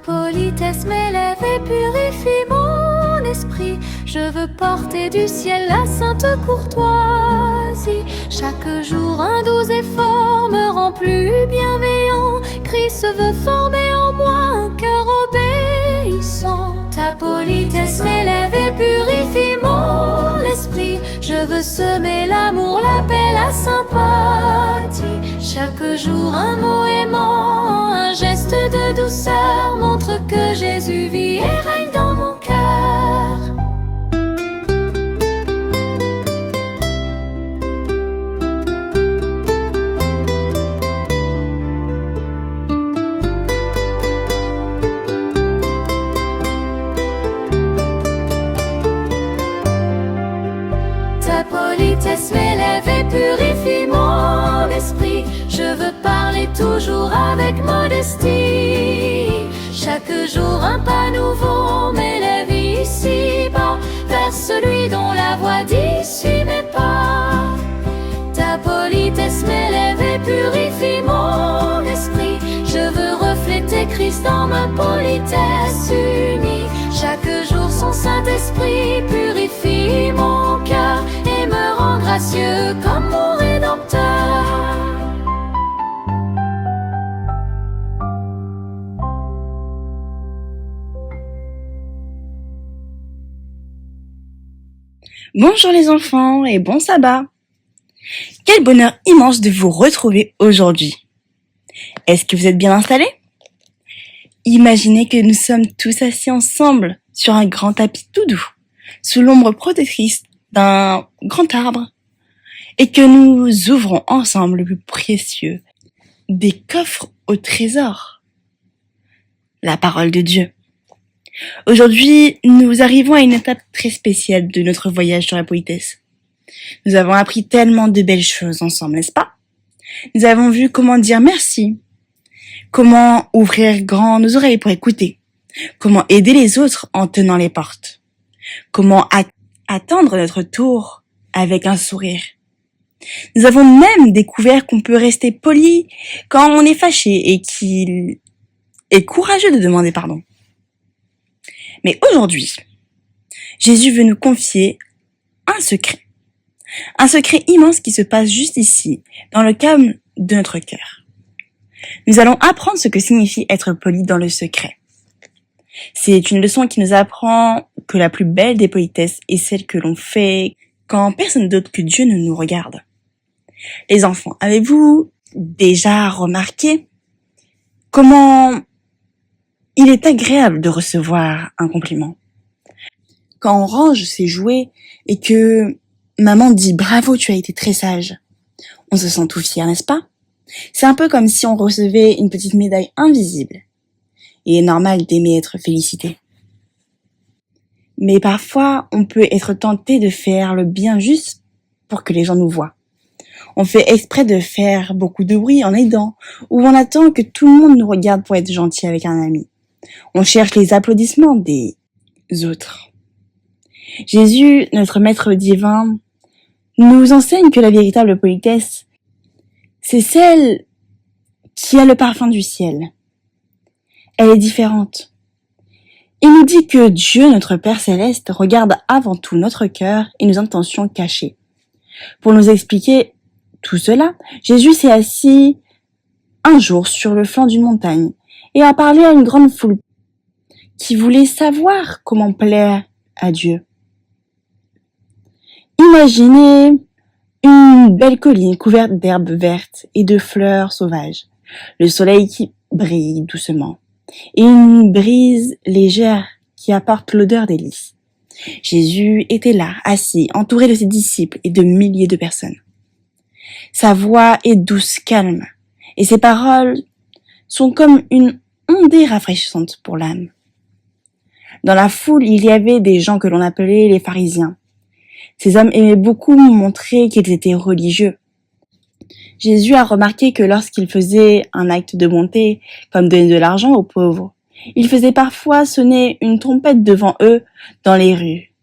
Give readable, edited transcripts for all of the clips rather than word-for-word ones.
politesse m'élève et purifie mon esprit. Je veux porter du ciel la sainte courtoisie. Chaque jour un doux effort me rend plus bienveillant. Christ veut former en moi un cœur obéissant. Ta politesse m'élève et purifie mon esprit. Je veux semer l'amour, la paix, la sympathie. Chaque jour un mot aimant, un geste de douceur montre que Jésus vit et règne dans mon cœur. Ta politesse m'élève et purifie mon esprit. Je veux parler toujours avec modestie. Chaque jour un pas nouveau m'élève ici-bas vers celui dont la voix dit suis mes pas. Ta politesse m'élève et purifie mon esprit. Je veux refléter Christ dans ma politesse unie. Chaque jour son Saint-Esprit purifie mon cœur et me rend gracieux comme mon Rédempteur. Bonjour les enfants et bon sabbat. Quel bonheur immense de vous retrouver aujourd'hui. Est-ce que vous êtes bien installés? Imaginez que nous sommes tous assis ensemble sur un grand tapis tout doux, sous l'ombre protectrice d'un grand arbre, et que nous ouvrons ensemble le plus précieux des coffres au trésor, la parole de Dieu. Aujourd'hui, nous arrivons à une étape très spéciale de notre voyage sur la politesse. Nous avons appris tellement de belles choses ensemble, n'est-ce pas? Nous avons vu comment dire merci, comment ouvrir grand nos oreilles pour écouter, comment aider les autres en tenant les portes, comment attendre notre tour avec un sourire. Nous avons même découvert qu'on peut rester poli quand on est fâché et qu'il est courageux de demander pardon. Mais aujourd'hui, Jésus veut nous confier un secret immense qui se passe juste ici, dans le calme de notre cœur. Nous allons apprendre ce que signifie être poli dans le secret. C'est une leçon qui nous apprend que la plus belle des politesses est celle que l'on fait quand personne d'autre que Dieu ne nous regarde. Les enfants, avez-vous déjà remarqué comment il est agréable de recevoir un compliment? Quand on range ses jouets et que maman dit « Bravo, tu as été très sage », on se sent tout fier, n'est-ce pas? C'est un peu comme si on recevait une petite médaille invisible. Il est normal d'aimer être félicité. Mais parfois, on peut être tenté de faire le bien juste pour que les gens nous voient. On fait exprès de faire beaucoup de bruit en aidant, ou on attend que tout le monde nous regarde pour être gentil avec un ami. On cherche les applaudissements des autres. Jésus, notre maître divin, nous enseigne que la véritable politesse, c'est celle qui a le parfum du ciel. Elle est différente. Il nous dit que Dieu, notre Père Céleste, regarde avant tout notre cœur et nos intentions cachées. Pour nous expliquer tout cela, Jésus s'est assis un jour sur le flanc d'une montagne et a parlé à une grande foule qui voulait savoir comment plaire à Dieu. Imaginez une belle colline couverte d'herbes vertes et de fleurs sauvages, le soleil qui brille doucement et une brise légère qui apporte l'odeur des lys. Jésus était là, assis, entouré de ses disciples et de milliers de personnes. Sa voix est douce, calme, et ses paroles sont comme une ondée rafraîchissante pour l'âme. Dans la foule, il y avait des gens que l'on appelait les pharisiens. Ces hommes aimaient beaucoup montrer qu'ils étaient religieux. Jésus a remarqué que lorsqu'ils faisaient un acte de bonté, comme donner de l'argent aux pauvres, il faisait parfois sonner une trompette devant eux dans les rues.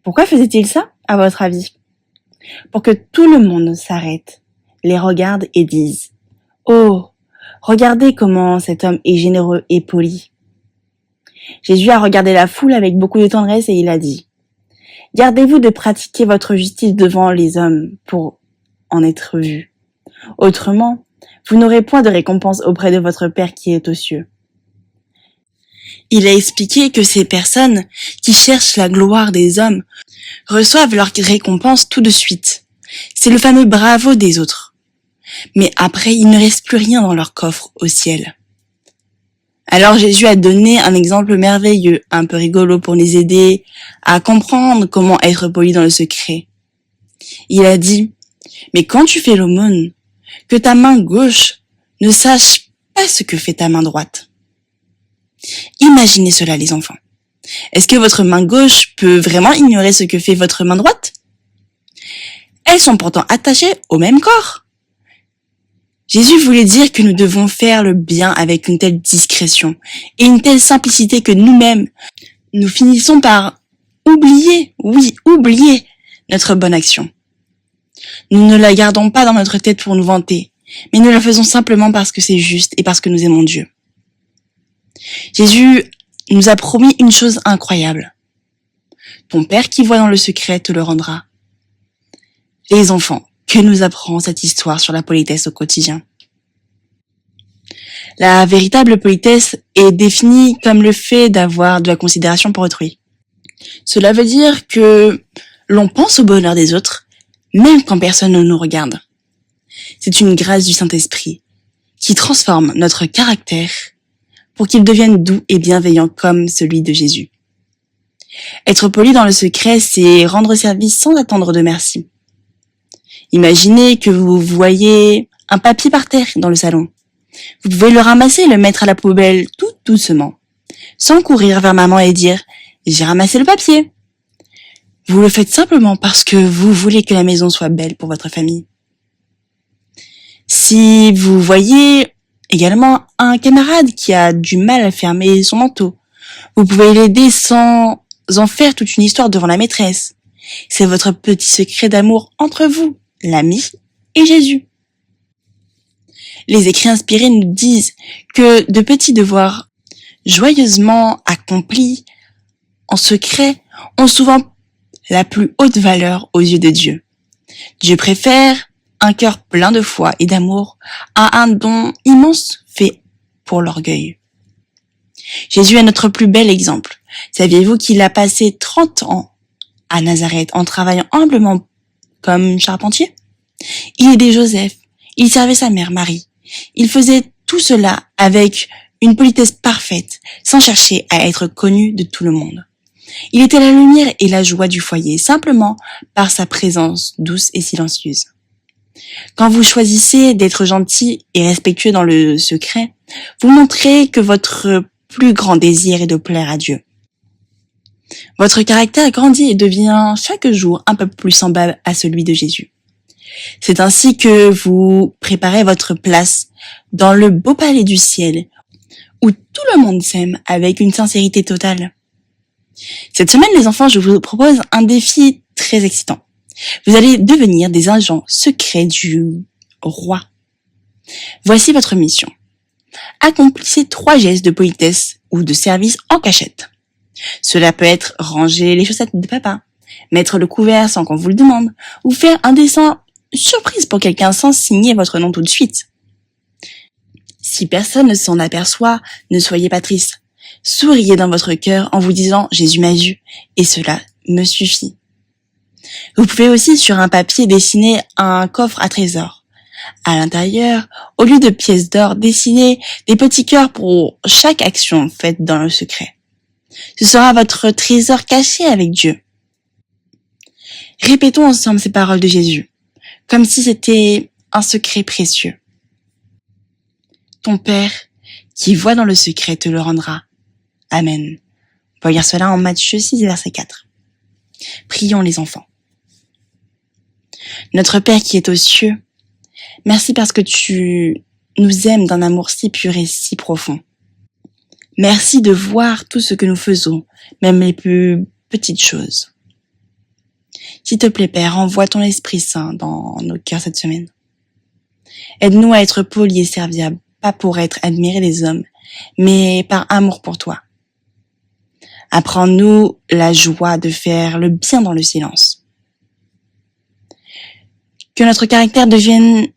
Pourquoi faisait-il ça, à votre avis? Pour que tout le monde s'arrête, les regarde et dise « Oh, regardez comment cet homme est généreux et poli. Jésus a regardé la foule avec beaucoup de tendresse et il a dit: Gardez-vous de pratiquer votre justice devant les hommes pour en être vus. Autrement, vous n'aurez point de récompense auprès de votre Père qui est aux cieux. Il a expliqué que ces personnes qui cherchent la gloire des hommes reçoivent leur récompense tout de suite. C'est le fameux bravo des autres. Mais après, il ne reste plus rien dans leur coffre au ciel. Alors Jésus a donné un exemple merveilleux, un peu rigolo pour les aider à comprendre comment être poli dans le secret. Il a dit: mais quand tu fais l'aumône, que ta main gauche ne sache pas ce que fait ta main droite. Imaginez cela, les enfants. Est-ce que votre main gauche peut vraiment ignorer ce que fait votre main droite? Elles sont pourtant attachées au même corps. Jésus voulait dire que nous devons faire le bien avec une telle discrétion et une telle simplicité que nous-mêmes, nous finissons par oublier notre bonne action. Nous ne la gardons pas dans notre tête pour nous vanter, mais nous la faisons simplement parce que c'est juste et parce que nous aimons Dieu. Jésus nous a promis une chose incroyable. Ton Père qui voit dans le secret te le rendra. Les enfants, que nous apprend cette histoire sur la politesse au quotidien? La véritable politesse est définie comme le fait d'avoir de la considération pour autrui. Cela veut dire que l'on pense au bonheur des autres, même quand personne ne nous regarde. C'est une grâce du Saint-Esprit qui transforme notre caractère pour qu'il devienne doux et bienveillant comme celui de Jésus. Être poli dans le secret, c'est rendre service sans attendre de merci. Imaginez que vous voyez un papier par terre dans le salon. Vous pouvez le ramasser et le mettre à la poubelle tout doucement, sans courir vers maman et dire « j'ai ramassé le papier ». Vous le faites simplement parce que vous voulez que la maison soit belle pour votre famille. Si vous voyez également un camarade qui a du mal à fermer son manteau, vous pouvez l'aider sans en faire toute une histoire devant la maîtresse. C'est votre petit secret d'amour entre vous, l'ami et Jésus. Les écrits inspirés nous disent que de petits devoirs joyeusement accomplis en secret ont souvent la plus haute valeur aux yeux de Dieu. Dieu préfère un cœur plein de foi et d'amour à un don immense fait pour l'orgueil. Jésus est notre plus bel exemple. Saviez-vous qu'il a passé 30 ans à Nazareth en travaillant humblement comme charpentier? Il aidait Joseph, il servait sa mère Marie. Il faisait tout cela avec une politesse parfaite, sans chercher à être connu de tout le monde. Il était la lumière et la joie du foyer, simplement par sa présence douce et silencieuse. Quand vous choisissez d'être gentil et respectueux dans le secret, vous montrez que votre plus grand désir est de plaire à Dieu. Votre caractère grandit et devient chaque jour un peu plus semblable à celui de Jésus. C'est ainsi que vous préparez votre place dans le beau palais du ciel, où tout le monde s'aime avec une sincérité totale. Cette semaine, les enfants, je vous propose un défi très excitant. Vous allez devenir des agents secrets du roi. Voici votre mission. Accomplissez 3 gestes de politesse ou de service en cachette. Cela peut être ranger les chaussettes de papa, mettre le couvert sans qu'on vous le demande, ou faire un dessin surprise pour quelqu'un sans signer votre nom tout de suite. Si personne ne s'en aperçoit, ne soyez pas triste. Souriez dans votre cœur en vous disant « Jésus m'a vu » et cela me suffit. Vous pouvez aussi sur un papier dessiner un coffre à trésors. À l'intérieur, au lieu de pièces d'or, dessinez des petits cœurs pour chaque action faite dans le secret. Ce sera votre trésor caché avec Dieu. Répétons ensemble ces paroles de Jésus, comme si c'était un secret précieux. Ton Père, qui voit dans le secret, te le rendra. Amen. On peut lire cela en Matthieu 6, verset 4. Prions les enfants. Notre Père qui est aux cieux, merci parce que tu nous aimes d'un amour si pur et si profond. Merci de voir tout ce que nous faisons, même les plus petites choses. S'il te plaît, Père, envoie ton Esprit Saint dans nos cœurs cette semaine. Aide-nous à être polis et serviables, pas pour être admirés des hommes, mais par amour pour toi. Apprends-nous la joie de faire le bien dans le silence. Que notre caractère devienne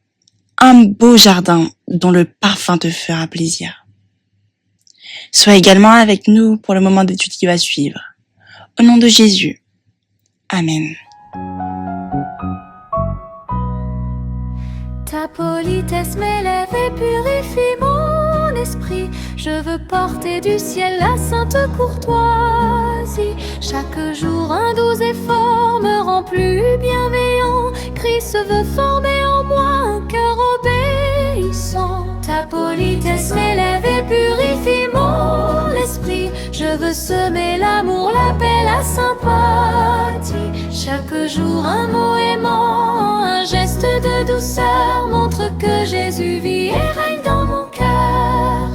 un beau jardin dont le parfum te fera plaisir. Sois également avec nous pour le moment d'étude qui va suivre. Au nom de Jésus. Amen. Ta politesse m'élève et purifie mon esprit. Je veux porter du ciel la sainte courtoisie. Chaque jour un doux effort me rend plus bienveillant. Christ veut former en moi un cœur obéissant. Ta politesse m'élève et purifie mon esprit. Je veux semer l'amour, la paix, la sympathie. Chaque jour un mot aimant, un geste de douceur montre que Jésus vit et règne dans mon cœur.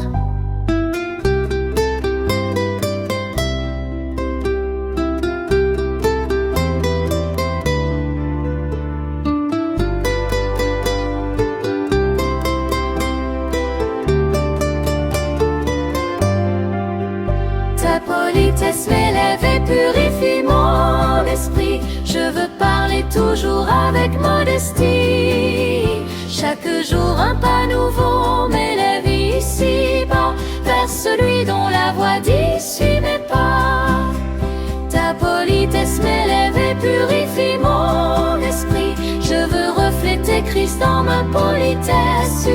Ta politesse m'élève et purifie mon esprit. Je veux parler toujours avec modestie. Chaque jour un pas nouveau m'élève ici-bas vers celui dont la voix dit suis mes pas. Ta politesse m'élève et purifie mon esprit. Je veux refléter Christ dans ma politesse